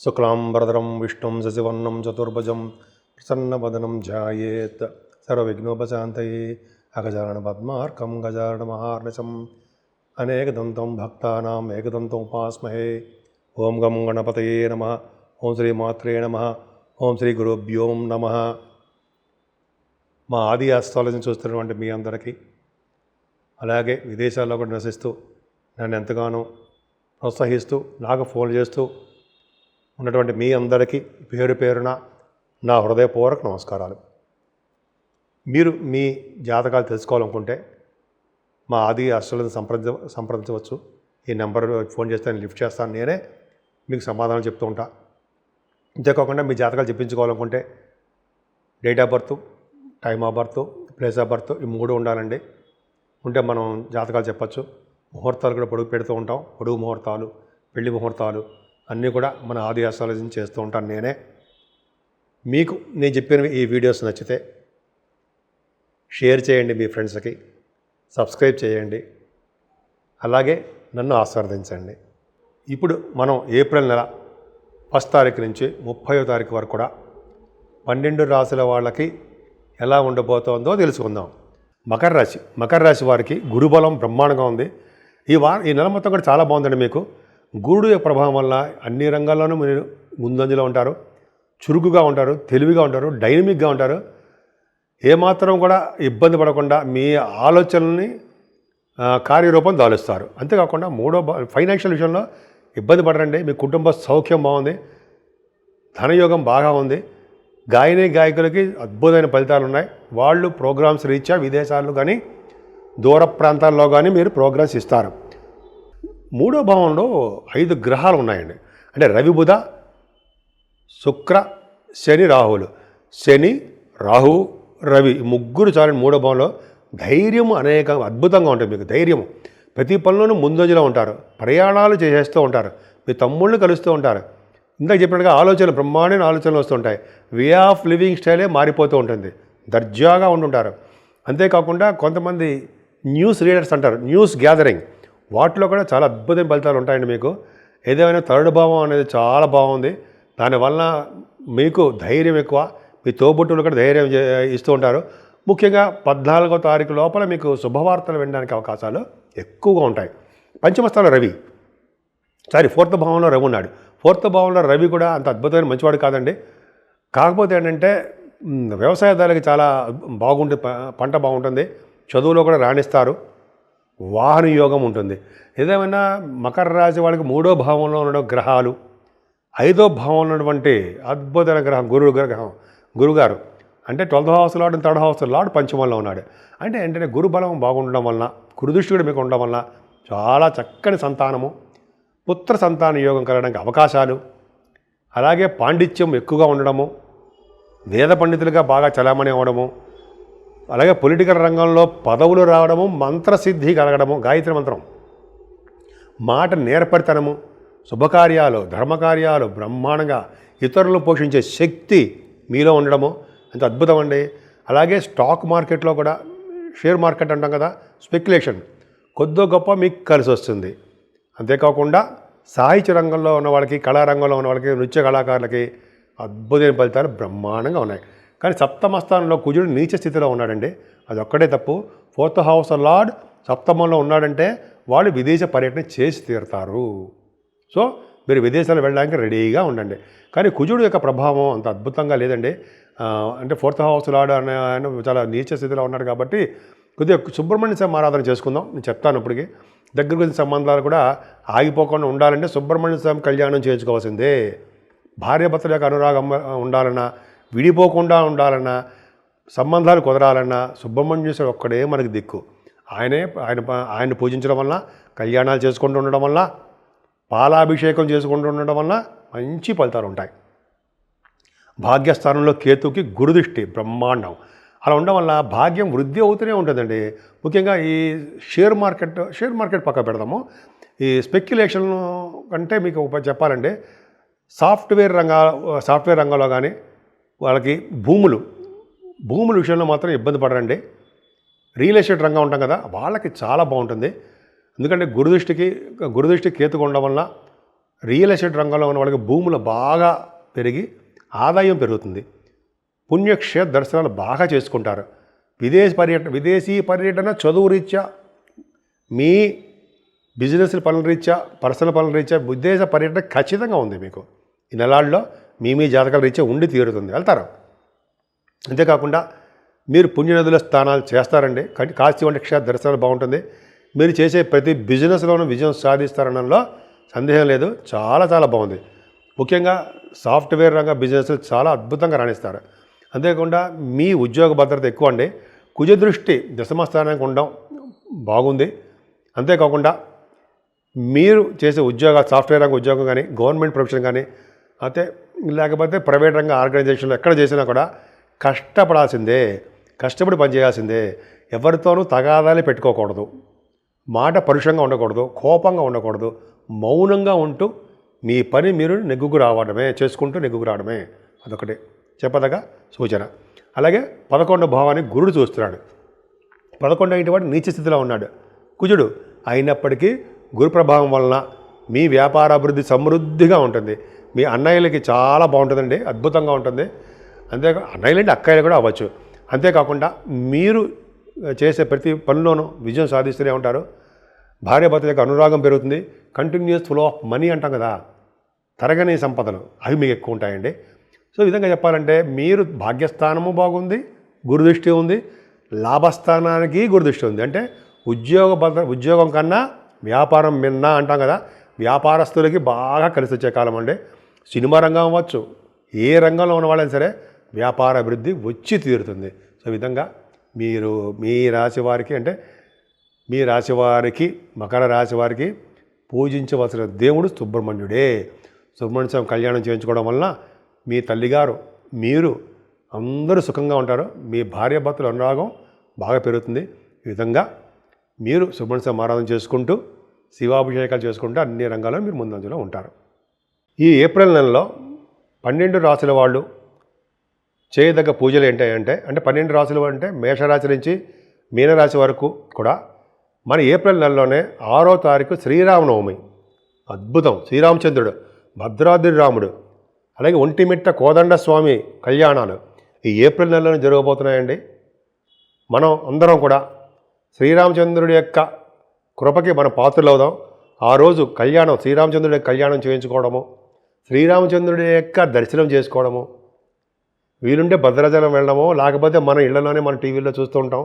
శుక్లాంబరధరం విష్ణుం శశివర్ణం చతుర్భుజం ప్రసన్నవదనం ధ్యాయేత్ సర్వవిఘ్నోపశాంతయే అగజానన పద్మార్కం గజానన మహార్నిశం అనేకదంతం భక్తానాం ఏకదంతం ఉపాస్మహే. ఓం గం గణపతయే నమః. ఓం శ్రీ మాత్రే నమః. ఓం శ్రీ గురుభ్యో నమః. మా ఆది ఆస్ట్రాలజీని చూస్తున్నటువంటి మీ అందరికీ, అలాగే విదేశాల్లో కూడా నివసిస్తూ నన్ను ఎంతగానో ప్రోత్సహిస్తూ నాకు ఫోన్ చేస్తూ ఉన్నటువంటి మీ అందరికీ పేరు పేరున నా హృదయపూర్వక నమస్కారాలు. మీరు మీ జాతకాలు తెలుసుకోవాలనుకుంటే మా ఆది ఆస్ట్రాలజీని సంప్రదించవచ్చు. ఈ నెంబర్ ఫోన్ చేస్తే నేను లిఫ్ట్ చేస్తాను, నేనే మీకు సమాధానం చెప్తూ ఉంటా. అంతేకాకుండా మీ జాతకాలు చెప్పించుకోవాలనుకుంటే date of birth, time of birth, place of birth ఈ మూడు ఉండాలండి. ఉంటే మనం జాతకాలు చెప్పచ్చు. ముహూర్తాలు కూడా పొడుగు పెడుతూ ఉంటాం. పొడుగు ముహూర్తాలు, పెళ్లి ముహూర్తాలు అన్నీ కూడా మన ఆది ఆస్ట్రాలజీని చేస్తూ ఉంటాను నేనే. మీకు నేను చెప్పిన ఈ వీడియోస్ నచ్చితే షేర్ చేయండి, మీ ఫ్రెండ్స్కి సబ్స్క్రైబ్ చేయండి, అలాగే నన్ను ఆశీర్వదించండి. ఇప్పుడు మనం ఏప్రిల్ నెల 1వ తారీఖు నుంచి 30వ తారీఖు వరకు కూడా 12 రాశుల వాళ్ళకి ఎలా ఉండబోతోందో తెలుసుకుందాం. మకర రాశి వారికి గురుబలం బ్రహ్మాండంగా ఉంది. ఈ నెల మొత్తం కూడా చాలా బాగుందండి. మీకు గురుడు యొక్క ప్రభావం వల్ల అన్ని రంగాల్లోనూ మీరు ముందంజలో ఉంటారు, చురుకుగా ఉంటారు, తెలివిగా ఉంటారు, డైనమిక్గా ఉంటారు. ఏమాత్రం కూడా ఇబ్బంది పడకుండా మీ ఆలోచనల్ని కార్యరూపం దాలుస్తారు. అంతేకాకుండా ఫైనాన్షియల్ విషయంలో ఇబ్బంది పడరండి. మీ కుటుంబ సౌఖ్యం బాగుంది, ధనయోగం బాగా ఉంది. గాయకులకి అద్భుతమైన ఫలితాలు ఉన్నాయి. వాళ్ళు ప్రోగ్రామ్స్ రీత్యా విదేశాల్లో కానీ దూర ప్రాంతాల్లో కానీ మీరు ప్రోగ్రామ్స్ ఇస్తారు. 3వ భావంలో 5 గ్రహాలు ఉన్నాయండి. అంటే రవి, బుధ, శుక్ర, శని, రాహువులు. శని, రాహువు, రవి ఈ ముగ్గురు చాలని 3వ భావంలో ధైర్యం అద్భుతంగా ఉంటుంది. మీకు ధైర్యము, ప్రతి పనిలోనూ ముందంజలో ఉంటారు, ప్రయాణాలు చేసేస్తూ ఉంటారు, మీ తమ్ముళ్ళని కలుస్తూ ఉంటారు. ఇందాక చెప్పినట్టుగా ఆలోచనలు, బ్రహ్మాండమైన ఆలోచనలు వస్తుంటాయి. వే ఆఫ్ లివింగ్ స్టైలే మారిపోతూ ఉంటుంది. దర్జాగా ఉంటుంటారు. అంతేకాకుండా కొంతమంది న్యూస్ రీడర్స్ అంటారు, న్యూస్ గ్యాదరింగ్, వాటిలో కూడా చాలా అద్భుతమైన ఫలితాలు ఉంటాయండి. మీకు ఏదేమైనా 3వ భావం అనేది చాలా బాగుంది. దానివల్ల మీకు ధైర్యం ఎక్కువ, మీ తోబుట్టులు కూడా ధైర్యం ఇస్తూ ఉంటారు. ముఖ్యంగా 14వ తారీఖు లోపల మీకు శుభవార్తలు వినడానికి అవకాశాలు ఎక్కువగా ఉంటాయి. పంచమ స్థానంలో రవి, 4వ భావంలో రవి ఉన్నాడు. 4వ భావంలో రవి కూడా అంత అద్భుతమైన మంచివాడు కాదండి. కాకపోతే ఏంటంటే వ్యవసాయదారులకి చాలా బాగుంటుంది, పంట బాగుంటుంది, చదువులో కూడా రాణిస్తారు, వాహన యోగం ఉంటుంది. ఏదేమైనా మకర రాశి వాళ్ళకి 3వ భావంలో ఉన్న గ్రహాలు, 5వ భావంలో ఉన్నటువంటి అద్భుతమైన గ్రహం గురుగారు అంటే 12వ house lord, 3rd house lord పంచమంలో ఉన్నాడు. అంటే ఏంటంటే గురుబలం బాగుండడం వలన, గురుదృష్టి కూడా మీకు ఉండడం వలన చాలా చక్కని సంతానము, పుత్ర సంతాన యోగం కలగడానికి అవకాశాలు, అలాగే పాండిత్యం ఎక్కువగా ఉండడము, వేద పండితులుగా బాగా చలామణి అవ్వడము, అలాగే పొలిటికల్ రంగంలో పదవులు రావడము, మంత్రసిద్ధి కలగడము, గాయత్రి మంత్రం, మాట నేర్పరితనము, శుభకార్యాలు, ధర్మకార్యాలు బ్రహ్మాండంగా ఇతరులను పోషించే శక్తి మీలో ఉండడము అంత అద్భుతం అండి. అలాగే స్టాక్ మార్కెట్లో కూడా, షేర్ మార్కెట్ అంటాం కదా, స్పెక్యులేషన్ కొద్దో గొప్ప మీకు కలిసి వస్తుంది. అంతేకాకుండా సాహిత్య రంగంలో ఉన్న వాళ్ళకి, కళారంగంలో ఉన్న వాళ్ళకి, నృత్య కళాకారులకి అద్భుతమైన ఫలితాలు బ్రహ్మాండంగా ఉన్నాయి. కానీ 7వ స్థానంలో కుజుడు నీచ స్థితిలో ఉన్నాడండి. అది ఒక్కటే తప్పు. 4th హౌస్ లార్డ్ 7మంలో ఉన్నాడంటే వాళ్ళు విదేశ పర్యటన చేసి తీరుతారు. సో మీరు విదేశాలు వెళ్ళడానికి రెడీగా ఉండండి. కానీ కుజుడు యొక్క ప్రభావం అంత అద్భుతంగా లేదండి. అంటే 4th హౌస్ లార్డ్ అనే ఆయన చాలా నీచ స్థితిలో ఉన్నాడు కాబట్టి కొద్దిగా సుబ్రహ్మణ్య స్వామి ఆరాధన చేసుకుందాం. నేను చెప్తాను ఇప్పటికి. దగ్గర గురించి సంబంధాలు కూడా ఆగిపోకుండా ఉండాలంటే సుబ్రహ్మణ్య స్వామి కళ్యాణం చేయించుకోవాల్సిందే. భార్యాభర్తల యొక్క అనురాగం ఉండాలన్నా, విడిపోకుండా ఉండాలన్నా, సంబంధాలు కుదరాలన్నా సుబ్రహ్మణ్యేశ్వరుడు ఒక్కడే మనకి దిక్కు. ఆయన పూజించడం వల్ల, కళ్యాణాలు చేసుకుంటూ ఉండడం వల్ల, పాలాభిషేకం చేసుకుంటూ ఉండడం వల్ల మంచి ఫలితాలు ఉంటాయి. భాగ్యస్థానంలో కేతుకి గురుదృష్టి బ్రహ్మాండం. అలా ఉండడం వల్ల భాగ్యం వృద్ధి అవుతూనే ఉంటుందండి. ముఖ్యంగా ఈ షేర్ మార్కెట్ పక్క పెడదాము. ఈ స్పెక్యులేషన్ కంటే మీకు చెప్పాలంటే సాఫ్ట్వేర్ రంగంలో కానీ వాళ్ళకి భూముల విషయంలో మాత్రం ఇబ్బంది పడరండి. రియల్ ఎస్టేట్ రంగం ఉంటాం కదా, వాళ్ళకి చాలా బాగుంటుంది. ఎందుకంటే గురుదృష్టి కేతుకు ఉండడం వల్ల రియల్ ఎస్టేట్ రంగంలో ఉన్న వాళ్ళకి భూములు బాగా పెరిగి ఆదాయం పెరుగుతుంది. పుణ్యక్షేత్ర దర్శనాలు బాగా చేసుకుంటారు. విదేశీ పర్యటన చదువు రీత్యా, మీ బిజినెస్ పనుల రీత్యా, పర్సనల్ పనుల రీత్యా విదేశ పర్యటన ఖచ్చితంగా ఉంది మీకు. ఈ నెలాల్లో మీ జాతకాల రీత్యా ఉండి తీరుతుంది, వెళ్తారు. అంతేకాకుండా మీరు పుణ్యనదుల స్థానాలు చేస్తారండి. కాశీ వంటి క్షేత్ర దర్శనాలు బాగుంటుంది. మీరు చేసే ప్రతి బిజినెస్లోనూ విజయం సాధిస్తారనడంలో సందేహం లేదు. చాలా చాలా బాగుంది. ముఖ్యంగా సాఫ్ట్వేర్ రంగ బిజినెస్లు చాలా అద్భుతంగా రాణిస్తారు. అంతేకాకుండా మీ ఉద్యోగ భద్రత ఎక్కువ అండి. కుజదృష్టి దశమ స్థానానికి ఉండడం బాగుంది. అంతేకాకుండా మీరు చేసే సాఫ్ట్వేర్ రంగ ఉద్యోగం కానీ, గవర్నమెంట్ ప్రొఫెషన్ కానీ, అయితే లేకపోతే ప్రైవేట్ రంగ ఆర్గనైజేషన్లో ఎక్కడ చేసినా కూడా కష్టపడాల్సిందే, కష్టపడి పనిచేయాల్సిందే. ఎవరితోనూ తగాదాలు పెట్టుకోకూడదు, మాట పరుషంగా ఉండకూడదు, కోపంగా ఉండకూడదు. మౌనంగా ఉంటూ మీ పని మీరు చేసుకుంటూ నెగ్గుకు రావడమే. అదొకటి చెప్పదగా సూచన. అలాగే 11వ భావాన్ని గురుడు చూస్తున్నాడు. 11 ఇంటి వాడు నీచ స్థితిలో ఉన్నాడు కుజుడు. అయినప్పటికీ గురు ప్రభావం వలన మీ వ్యాపార అభివృద్ధి సమృద్ధిగా ఉంటుంది. మీ అన్నయ్యలకి చాలా బాగుంటుందండి, అద్భుతంగా ఉంటుంది. అన్నయ్యలంటే అక్కయ్యలు కూడా అవ్వచ్చు. అంతేకాకుండా మీరు చేసే ప్రతి పనిలోనూ విజయం సాధిస్తూనే ఉంటారు. భార్యాభర్తల యొక్క అనురాగం పెరుగుతుంది. కంటిన్యూస్ ఫ్లో ఆఫ్ మనీ అంటాం కదా, తరగని సంపదలు అవి మీకు ఎక్కువ ఉంటాయండి. సో ఈ విధంగా చెప్పాలంటే మీరు భాగ్యస్థానము బాగుంది, గురుదృష్టి ఉంది, లాభస్థానానికి గురుదృష్టి ఉంది. అంటే ఉద్యోగం కన్నా వ్యాపారం మిన్న అంటాం కదా, వ్యాపారస్తులకి బాగా కలిసి వచ్చే కాలం అండి. సినిమా రంగం అవ్వచ్చు, ఏ రంగంలో ఉన్న వాళ్ళైనా సరే వ్యాపార అభివృద్ధి వచ్చి తీరుతుంది. సో ఈ విధంగా మీరు మీ రాశి వారికి మకర రాశి వారికి పూజించవలసిన దేవుడు సుబ్రహ్మణ్యుడే. సుబ్రహ్మణ్య స్వామి కళ్యాణం చేయించుకోవడం వలన మీ తల్లిగారు, మీరు అందరూ సుఖంగా ఉంటారు. మీ భార్యాభర్తల అనురాగం బాగా పెరుగుతుంది. ఈ విధంగా మీరు సుబ్రహ్మణ్య స్వామి ఆరాధన చేసుకుంటూ, శివాభిషేకాలు చేసుకుంటూ అన్ని రంగాల్లో మీరు ముందంజలో ఉంటారు. ఈ ఏప్రిల్ నెలలో 12 రాశుల వాళ్ళు చేయదగ్గ పూజలు ఏంటంటే 12 రాశులు అంటే మేషరాశి నుంచి మీనరాశి వరకు కూడా మన ఏప్రిల్ నెలలోనే 6వ తారీఖు శ్రీరామనవమి. అద్భుతం. శ్రీరామచంద్రుడు, భద్రాద్రి రాముడు, అలాగే ఒంటిమిట్ట కోదండ స్వామి కళ్యాణాలు ఈ ఏప్రిల్ నెలలోనే జరగబోతున్నాయండి. మనం అందరం కూడా శ్రీరామచంద్రుడి యొక్క కృపకి మనం పాత్రలవుదాం. ఆ రోజు శ్రీరామచంద్రుడి యొక్క కళ్యాణం చేయించుకోవడము, శ్రీరామచంద్రుడి యొక్క దర్శనం చేసుకోవడము, వీలుంటే భద్రాచలం వెళ్ళడము, లేకపోతే మన ఇళ్లలోనే మన టీవీలో చూస్తూ ఉంటాం.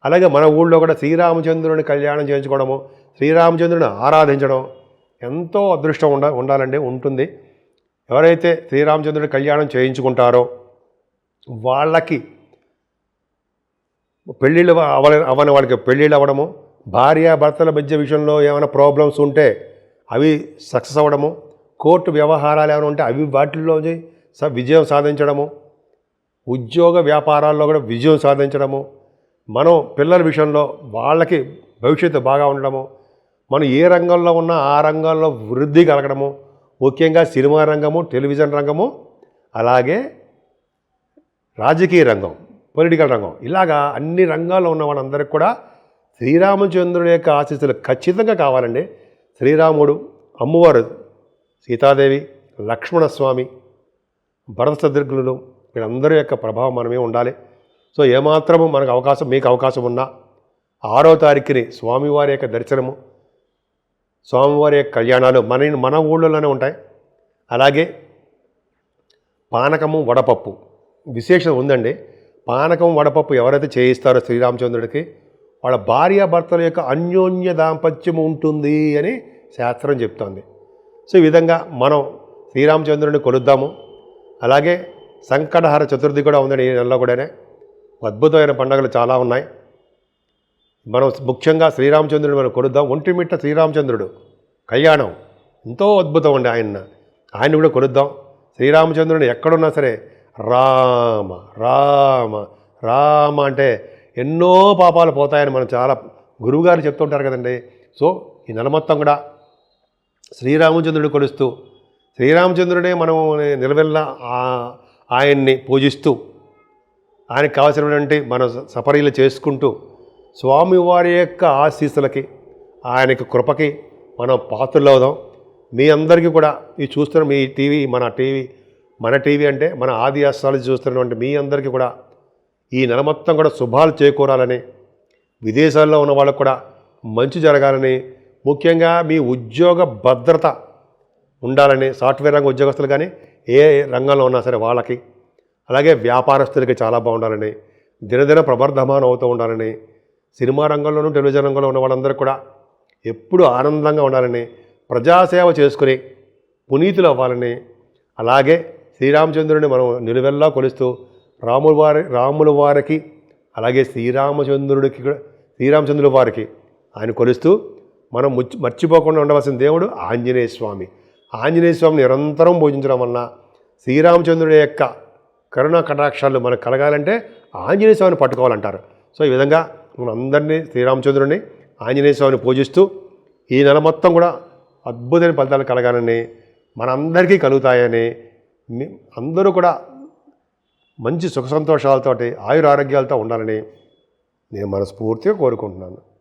అలాగే మన ఊళ్ళో కూడా శ్రీరామచంద్రుని కళ్యాణం చేయించుకోవడము, శ్రీరామచంద్రుని ఆరాధించడం ఎంతో అదృష్టం ఉండాలండి, ఉంటుంది. ఎవరైతే శ్రీరామచంద్రుడి కళ్యాణం చేయించుకుంటారో వాళ్ళకి పెళ్ళిళ్ళు అవని వాళ్ళకి పెళ్ళిళ్ళు అవ్వడము, భార్యాభర్తల మధ్య విషయంలో ఏమైనా ప్రాబ్లమ్స్ ఉంటే అవి సక్సెస్ అవ్వడము, కోర్టు వ్యవహారాలు ఏమైనా ఉంటే అవి వాటిల్లో విజయం సాధించడము, ఉద్యోగ వ్యాపారాల్లో కూడా విజయం సాధించడము, మనం పిల్లల విషయంలో వాళ్ళకి భవిష్యత్తు బాగా ఉండడము, మనం ఏ రంగంలో ఉన్నా ఆ రంగంలో వృద్ధి కలగడము, ముఖ్యంగా సినిమా రంగము, టెలివిజన్ రంగము, అలాగే రాజకీయ రంగం, పొలిటికల్ రంగం, ఇలాగా అన్ని రంగాల్లో ఉన్న వాళ్ళందరికీ కూడా శ్రీరామచంద్రుడి యొక్క ఆశీస్సులు ఖచ్చితంగా కావాలండి. శ్రీరాముడు, అమ్మవారు సీతాదేవి, లక్ష్మణస్వామి, భరత శత్రుఘ్నులు వీళ్ళందరి యొక్క ప్రభావం మనమే ఉండాలి. సో ఏమాత్రము మీకు అవకాశం ఉన్నా 6వ తారీఖుని స్వామివారి యొక్క దర్శనము, స్వామివారి యొక్క కళ్యాణాలు మన ఊళ్ళోనే ఉంటాయి. అలాగే పానకము, వడపప్పు విశేషం ఉందండి. పానకం, వడపప్పు ఎవరైతే చేయిస్తారో శ్రీరామచంద్రుడికి వాళ్ళ భార్యాభర్తల యొక్క అన్యోన్య దాంపత్యం ఉంటుంది అని శాస్త్రం చెప్తోంది. సో ఈ విధంగా మనం శ్రీరామచంద్రుడిని కొలుద్దాము. అలాగే సంకటహర చతుర్థి కూడా ఉందండి ఈ నెలలో కూడానే. అద్భుతమైన పండుగలు చాలా ఉన్నాయి. మనం ముఖ్యంగా శ్రీరామచంద్రుడిని మనం కొలుద్దాం. ఒంటిమిట్ట శ్రీరామచంద్రుడు కళ్యాణం ఎంతో అద్భుతం అండి. ఆయన కూడా కొలుద్దాం. శ్రీరామచంద్రుడిని ఎక్కడున్నా సరే రామ రామ రామ అంటే ఎన్నో పాపాలు పోతాయని మనం చాలా గురువుగారు చెప్తుంటారు కదండి. సో ఈ నెల మొత్తం కూడా శ్రీరామచంద్రుడిని కొలుస్తూ, శ్రీరామచంద్రుడే మనం నిలవెల్లా ఆయన్ని పూజిస్తూ, ఆయనకు కావాల్సినటువంటి మనం సపరీలు చేసుకుంటూ, స్వామివారి యొక్క ఆశీస్సులకి, ఆయనకి కృపకి మనం పాత్రలు అవుదాం. మీ అందరికీ కూడా ఈ చూస్తున్న మీ టీవీ మన టీవీ అంటే మన ఆది అస్ట్రాలజీ చూస్తున్నటువంటి మీ అందరికీ కూడా ఈ నెల మొత్తం కూడా శుభాలు చేకూరాలని, విదేశాల్లో ఉన్న వాళ్ళకు కూడా మంచి జరగాలని, ముఖ్యంగా మీ ఉద్యోగ భద్రత ఉండాలని, సాఫ్ట్వేర్ రంగ ఉద్యోగస్తులు కానీ ఏ రంగంలో ఉన్నా సరే వాళ్ళకి, అలాగే వ్యాపారస్తులకి చాలా బాగుండాలని, దినదిన ప్రవర్ధమానం అవుతూ ఉండాలని, సినిమా రంగంలోనూ టెలివిజన్ రంగంలో ఉన్న వాళ్ళందరూ కూడా ఎప్పుడూ ఆనందంగా ఉండాలని, ప్రజాసేవ చేసుకుని పునీతులు అవ్వాలని, అలాగే శ్రీరామచంద్రుడిని మనం నిలువెల్లా కొలుస్తూ రాముల వారికి అలాగే శ్రీరామచంద్రుల వారికి ఆయన కొలుస్తూ మనం మర్చిపోకుండా ఉండవలసిన దేవుడు ఆంజనేయ స్వామి. ఆంజనేయ స్వామిని నిరంతరం పూజించడం వలన శ్రీరామచంద్రుడి యొక్క కరుణా కటాక్షాలు మనకు కలగాలంటే ఆంజనేయ స్వామిని పట్టుకోవాలంటారు. సో ఈ విధంగా మన అందరినీ శ్రీరామచంద్రుడిని ఆంజనేయ స్వామిని పూజిస్తూ ఈ నెల మొత్తం కూడా అద్భుతమైన ఫలితాలు కలగాలని, మనందరికీ కలుగుతాయని, అందరూ కూడా మంచి సుఖ సంతోషాలతోటి ఆయురారోగ్యాలతో ఉండాలని నేను మనస్ఫూర్తిగా కోరుకుంటున్నాను.